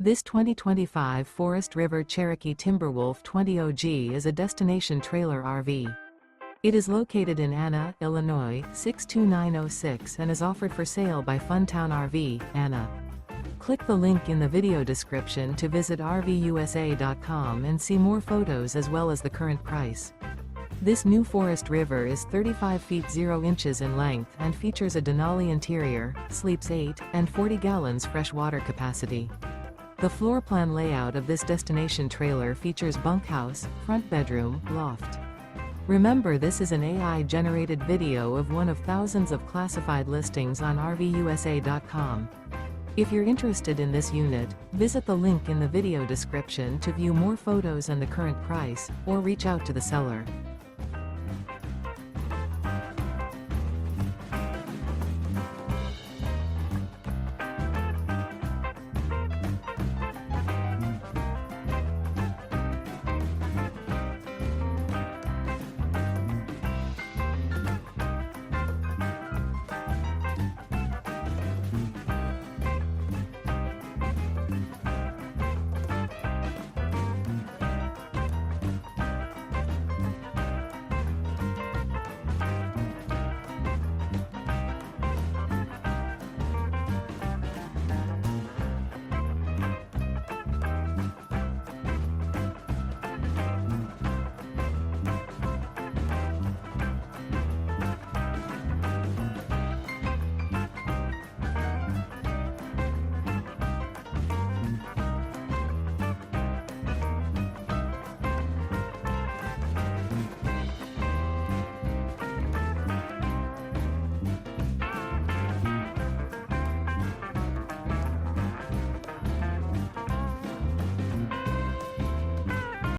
This 2025 Forest River Cherokee Timberwolf 20 OG is a destination trailer RV. It is located in Anna, Illinois, 62906 and is offered for sale by Funtown RV, Anna. Click the link in the video description to visit RVUSA.com and see more photos as well as the current price. This new Forest River is 35 feet 0 inches in length and features a DENALI interior, sleeps 8, and 40 gallons fresh water capacity. The floor plan layout of this destination trailer features bunkhouse, front bedroom, loft. Remember, this is an AI-generated video of one of thousands of classified listings on RVUSA.com. If you're interested in this unit, visit the link in the video description to view more photos and the current price, or reach out to the seller.